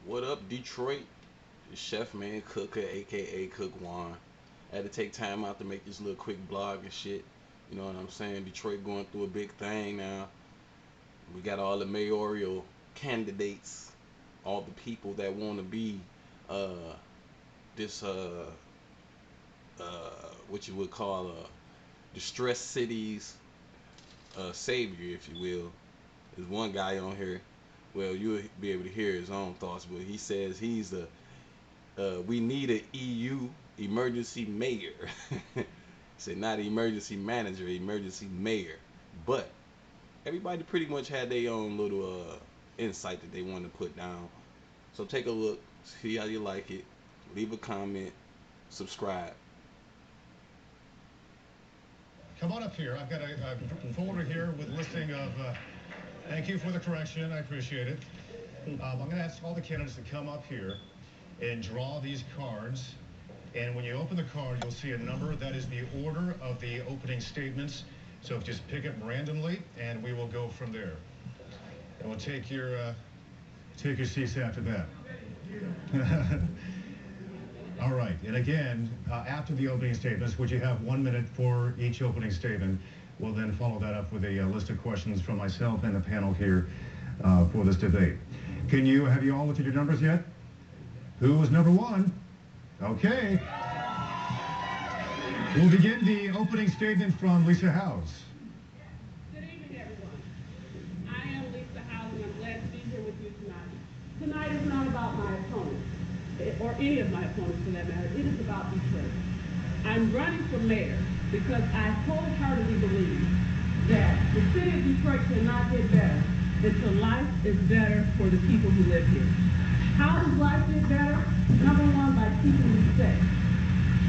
What up, Detroit? It's Chef Man Cooker, aka Cook Juan. I had to take time out to make this little quick blog and shit. You know what I'm saying? Detroit going through a big thing now. We got all the mayoral candidates, all the people that want to be uh, this what you would call distressed cities savior, if you will. There's one guy on here. Well, you'll be able to hear his own thoughts, but he says he's the we need a EU emergency mayor. He said not emergency manager, emergency mayor. But everybody pretty much had their own little insight that they want to put down. So take a look, see how you like it, leave a comment, subscribe. Come on up here. I've got a folder here with a listing of, thank you for the correction. I appreciate it. I'm going to ask all the candidates to come up here and draw these cards. And when you open the card, you'll see a number. That is the order of the opening statements. So just pick it randomly, and we will go from there. And we'll take your seats after that. All right, and again, after the opening statements, which you have 1 minute for each opening statement, we'll then follow that up with a list of questions from myself and the panel here for this debate. Have you all looked at your numbers yet? Who was number one? Okay. We'll begin the opening statement from Lisa Howes. Good evening, everyone. I am Lisa Howes, and I'm glad to be here with you tonight. Tonight is not about my opponent, or any of my opponents for that matter. It is about Detroit. I'm running for mayor because I wholeheartedly believe that the city of Detroit cannot get better until life is better for the people who live here. How does life get better? Number one, by keeping you safe.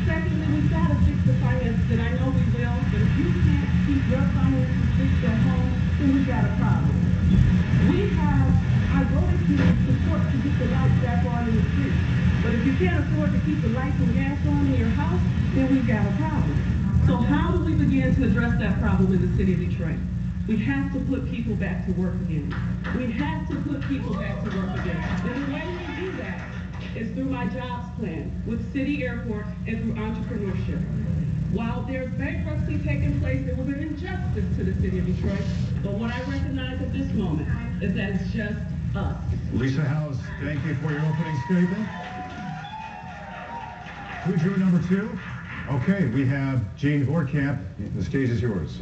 Secondly, we've got to fix the finances, and I know we will, but if you can't keep your finances, fix your home, then we've got a problem. I voted to support to get the lights back on in the street. But if you can't afford to keep the lights and gas on in your house, then we've got a problem. So how do we begin to address that problem in the city of Detroit? We have to put people back to work again. We have to put people back to work again. And the way we do that is through my jobs plan with City Airport and through entrepreneurship. While there's bankruptcy taking place, it was an injustice to the city of Detroit. But what I recognize at this moment is that it's just us. Lisa Howes, thank you for your opening statement. Who drew number two? Okay, we have Jean Vorkamp. The stage is yours.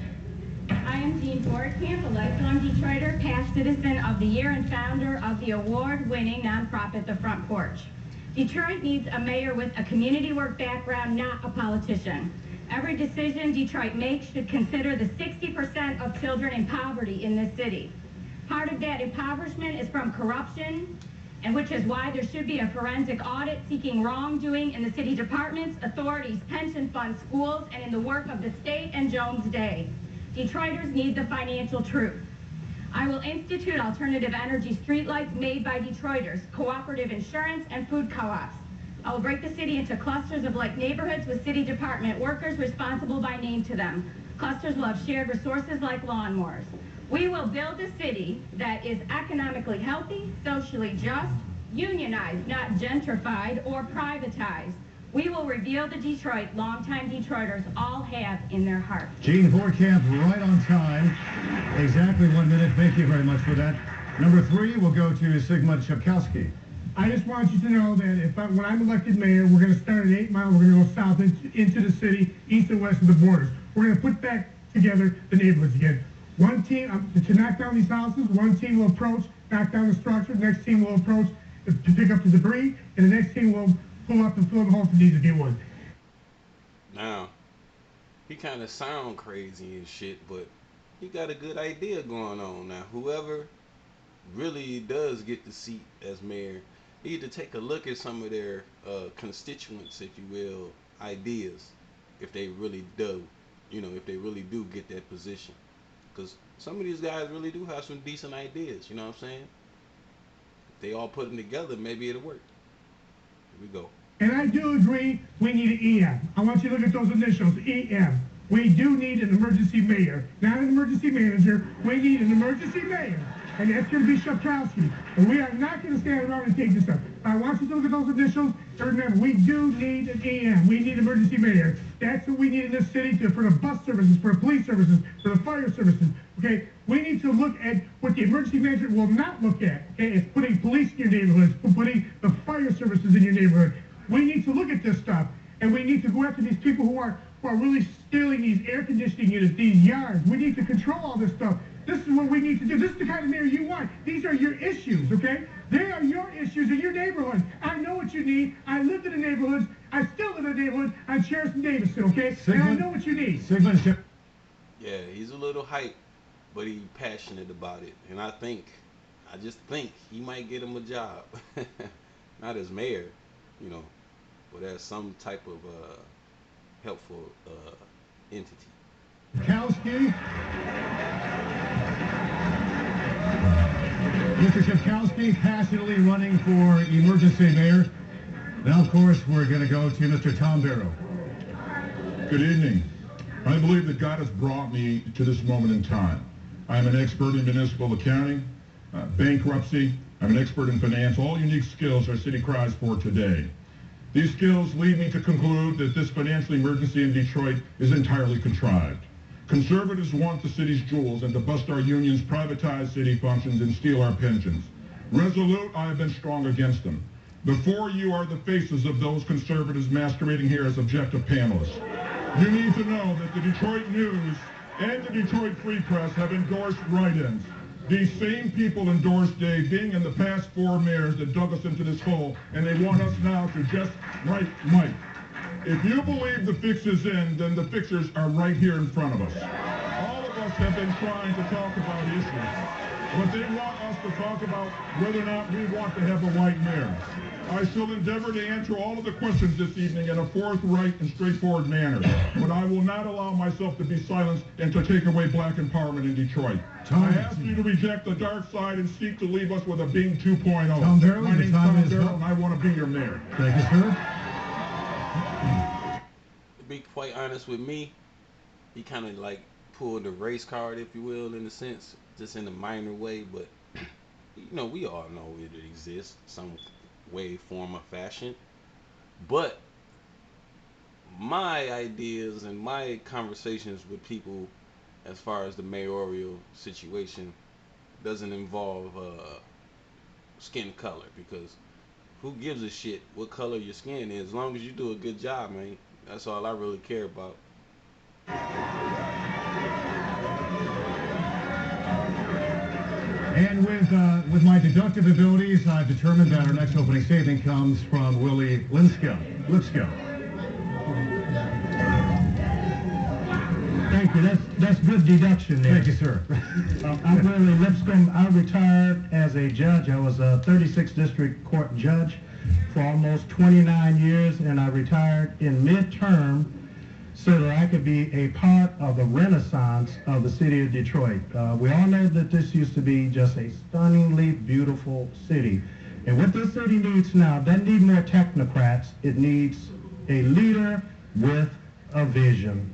I am Jean Vorkamp, a lifelong Detroiter, past citizen of the year and founder of the award-winning nonprofit The Front Porch. Detroit needs a mayor with a community work background, not a politician. Every decision Detroit makes should consider the 60% of children in poverty in this city. Part of that impoverishment is from corruption, and which is why there should be a forensic audit seeking wrongdoing in the city departments, authorities, pension funds, schools, and in the work of the state and Jones Day. Detroiters need the financial truth. I will institute alternative energy streetlights made by Detroiters, cooperative insurance, and food co-ops. I will break the city into clusters of like neighborhoods with city department workers responsible by name to them. Clusters will have shared resources like lawnmowers. We will build a city that is economically healthy, socially just, unionized, not gentrified or privatized. We will reveal the Detroit longtime Detroiters all have in their hearts. Jean Vorkamp, right on time. Exactly 1 minute. Thank you very much for that. Number three, we'll go to Sigmund Shapkowski. I just want you to know that when I'm elected mayor, we're going to start at 8 Mile. We're going to go south into the city, east and west of the borders. We're going to put back together the neighborhoods again. One team, to knock down these houses, one team will approach, knock down the structure, the next team will approach to pick up the debris, and the next team will pull up and fill the holes that need to be one. Now, he kind of sound crazy and shit, but he got a good idea going on. Now, whoever really does get the seat as mayor need to take a look at some of their constituents, if you will, ideas, if they really do, if they really do get that position. Because some of these guys really do have some decent ideas, you know what I'm saying? If they all put them together, maybe it'll work. Here we go. And I do agree we need an EM. I want you to look at those initials, EM. We do need an emergency mayor, not an emergency manager. We need an emergency mayor. and that's going to be Shapkowski. And we are not going to stand around and take this up. I want you to look at those initials, and remember, we do need an EM. We need emergency mayor. That's what we need in this city for the bus services, for the police services, for the fire services. Okay, we need to look at what the emergency management will not look at. Okay, it's putting police in your neighborhoods, putting the fire services in your neighborhood. We need to look at this stuff, and we need to go after these people who are really stealing these air conditioning units, these yards. We need to control all this stuff. This is what we need to do. This is the kind of mayor you want. These are your issues, okay? They are your issues in your neighborhood. I know what you need. I lived in the neighborhoods. I still live in the neighborhood. I'm Sheriff Davidson, okay? And I know what you need. Yeah, he's a little hype, but he's passionate about it. And I just think he might get him a job. Not as mayor, you know, but as some type of helpful entity. Shapkowski. Mr. Shapkowski passionately running for emergency mayor. Now, of course, we're going to go to Mr. Tom Barrow. Good evening. I believe that God has brought me to this moment in time. I'm an expert in municipal accounting, bankruptcy. I'm an expert in finance. All unique skills our city cries for today. These skills lead me to conclude that this financial emergency in Detroit is entirely contrived. Conservatives want the city's jewels and to bust our unions, privatize city functions, and steal our pensions. Resolute, I have been strong against them. Before you are the faces of those conservatives masquerading here as objective panelists. You need to know that the Detroit News and the Detroit Free Press have endorsed write-ins. These same people endorsed Dave Bing and the past 4 mayors that dug us into this hole, and they want us now to just write Mike. If you believe the fix is in, then the fixers are right here in front of us. All of us have been trying to talk about issues, but they want us to talk about whether or not we want to have a white mayor. I shall endeavor to answer all of the questions this evening in a forthright and straightforward manner, but I will not allow myself to be silenced and to take away black empowerment in Detroit. I ask you to reject the dark side and seek to leave us with a Bing 2.0. Tom Barrow, my name's Tom Barrow, and I want to be your mayor. Thank you, sir. To be quite honest with me, he kind of like pulled the race card, if you will, in a sense, just in a minor way. But you know, we all know it exists some way, form, or fashion. But my ideas and my conversations with people, as far as the mayoral situation, doesn't involve skin color, because who gives a shit what color your skin is? As long as you do a good job, man. That's all I really care about. And with my deductive abilities, I've determined that our next opening statement comes from Willie Lipscomb. Thank you. That's good deduction there. Thank you, sir. I'm Willie Lipscomb. I retired as a judge. I was a 36th District Court judge for almost 29 years, and I retired in midterm so that I could be a part of the renaissance of the city of Detroit. We all know that this used to be just a stunningly beautiful city. And what this city needs now doesn't need more technocrats. It needs a leader with a vision.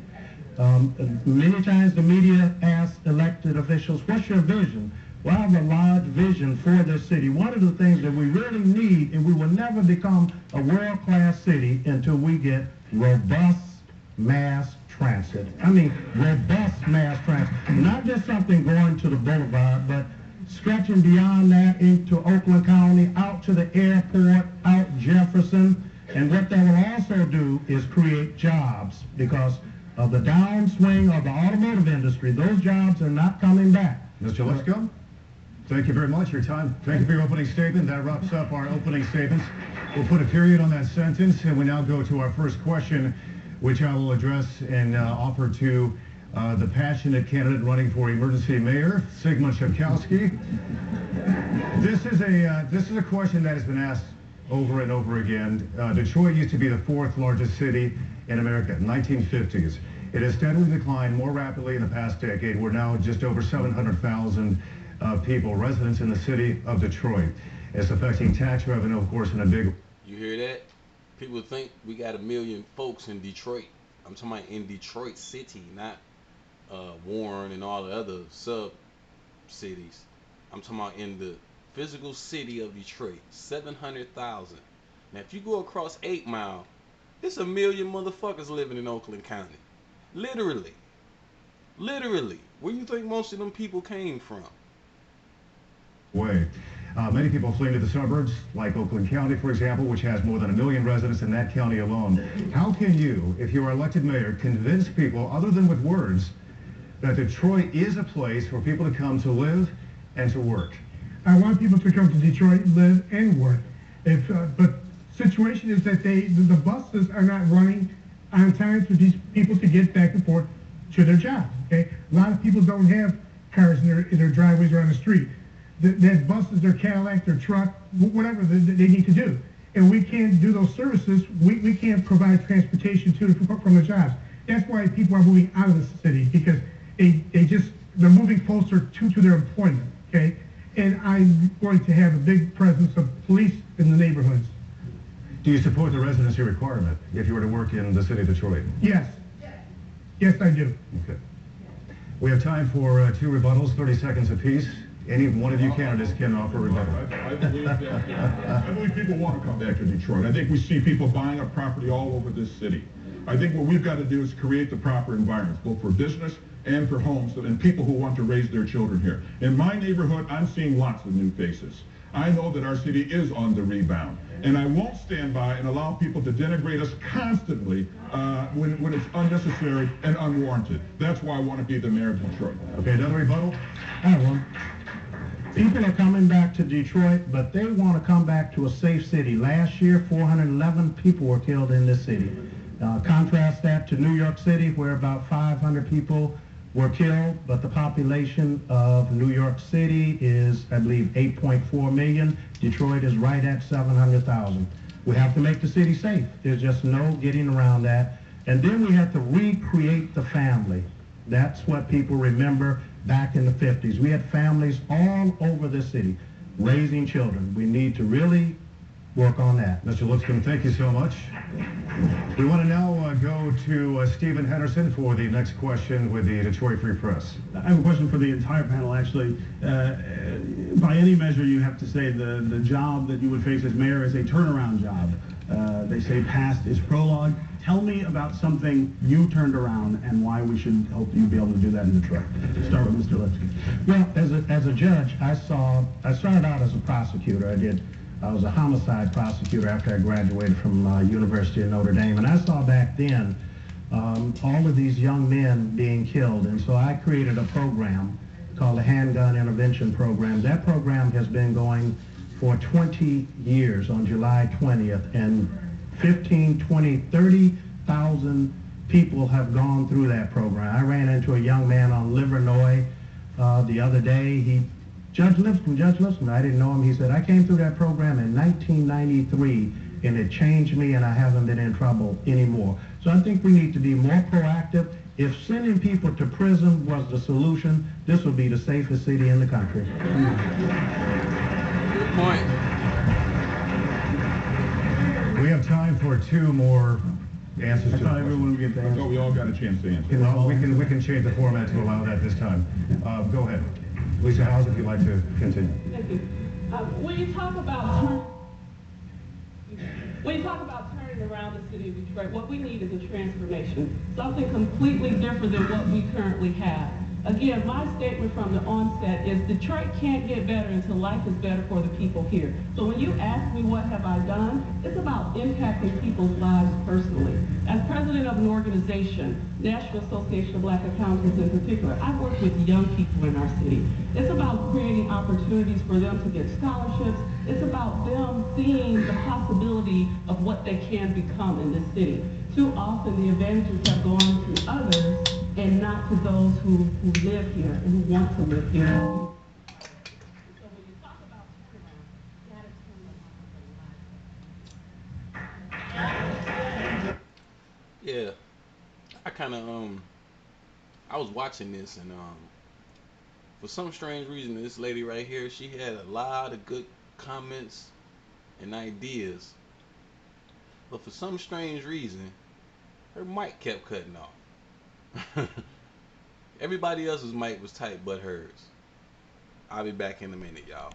Many times the media asks elected officials, what's your vision? Well, I have a large vision for this city. One of the things that we really need, and we will never become a world-class city until we get robust mass transit. I mean, robust mass transit. Not just something going to the boulevard, but stretching beyond that into Oakland County, out to the airport, out Jefferson. And what that will also do is create jobs, because of the downswing of the automotive industry. Those jobs are not coming back. Mr. Lipscomb, thank you very much. Your time. Thank you for your opening statement. That wraps up our opening statements. We'll put a period on that sentence, and we now go to our first question, which I will address and offer to the passionate candidate running for emergency mayor, Sigmund Shapkowski. This is a question that has been asked over and over again. Detroit used to be the 4th largest city in America in the 1950s. It has steadily declined more rapidly in the past decade. We're now just over 700,000 people, residents in the city of Detroit. It's affecting tax revenue, of course, in a big... You hear that? People think we got 1 million folks in Detroit. I'm talking about in Detroit City, not Warren and all the other sub cities. I'm talking about in the physical city of Detroit, 700,000. Now, if you go across 8 Mile, it's a million motherfuckers living in Oakland County. Literally. Literally. Where you think most of them people came from? Way. Many people fleeing to the suburbs, like Oakland County, for example, which has more than 1 million residents in that county alone. How can you, if you are elected mayor, convince people, other than with words, that Detroit is a place for people to come to live and to work? I want people to come to Detroit, live and work. But situation is that the buses are not running on time for these people to get back and forth to their jobs. Okay, a lot of people don't have cars in their driveways or on the street. Their buses, their Cadillac, their truck, whatever they need to do, and we can't do those services. We can't provide transportation to from the jobs. That's why people are moving out of the city, because they're moving closer to their employment. Okay, and I'm going to have a big presence of police in the neighborhoods. Do you support the residency requirement if you were to work in the city of Detroit? Yes. Yes, I do. Okay. We have time for 2 rebuttals, 30 seconds apiece. Any one of you candidates can offer a rebuttal. I believe people want to come back to Detroit. I think we see people buying up property all over this city. I think what we've got to do is create the proper environments, both for business and for homes, and people who want to raise their children here. In my neighborhood, I'm seeing lots of new faces. I know that our city is on the rebound, and I won't stand by and allow people to denigrate us constantly when it's unnecessary and unwarranted. That's why I want to be the mayor of Detroit. Okay, another rebuttal? I have one. People are coming back to Detroit, but they want to come back to a safe city. Last year, 411 people were killed in this city. Contrast that to New York City, where about 500 people were killed, but the population of New York City is, I believe, 8.4 million. Detroit is right at 700,000. We have to make the city safe. There's just no getting around that. And then we have to recreate the family. That's what people remember back in the 50s. We had families all over the city raising children. We need to really work on that. Mr. Lipscomb, thank you so much. We want to now go to Stephen Henderson for the next question with the Detroit Free Press. I have a question for the entire panel, actually. By any measure, you have to say the job that you would face as mayor is a turnaround job. They say past is prologue. Tell me about something you turned around and why we should hope you be able to do that in Detroit. Start with Mr. Lipscomb. Well, as a judge, I started out as a prosecutor. I was a homicide prosecutor after I graduated from University of Notre Dame, and I saw back then all of these young men being killed, and so I created a program called the Handgun Intervention Program. That program has been going for 20 years on July 20th, and 15, 20, 30,000 people have gone through that program. I ran into a young man on Livernois the other day. Judge Lipscomb, I didn't know him. He said, I came through that program in 1993, and it changed me, and I haven't been in trouble anymore. So I think we need to be more proactive. If sending people to prison was the solution, this would be the safest city in the country. Good point. We have time for 2 more answers I to the thought everyone would get the I thought answer. we all got a chance to answer. Well, we can change the format to allow that this time. Go ahead. Lisa Howes, if you'd like to continue. Thank you. When you talk about turning around the city of Detroit, what we need is a transformation, something completely different than what we currently have. Again, my statement from the onset is Detroit can't get better until life is better for the people here. So when you ask me what have I done, it's about impacting people's lives personally. As president of an organization, National Association of Black Accountants in particular, I've worked with young people in our city. It's about creating opportunities for them to get scholarships. It's about them seeing the possibility of what they can become in this city. Too often the advantages have gone to others and not to those who live here and who want to live here. So when you talk about turnaround, that is turning around. Yeah, I was watching this, and for some strange reason, this lady right here, she had a lot of good comments and ideas, but for some strange reason, her mic kept cutting off. Everybody else's mic was tight but hers. I'll be back in a minute, y'all.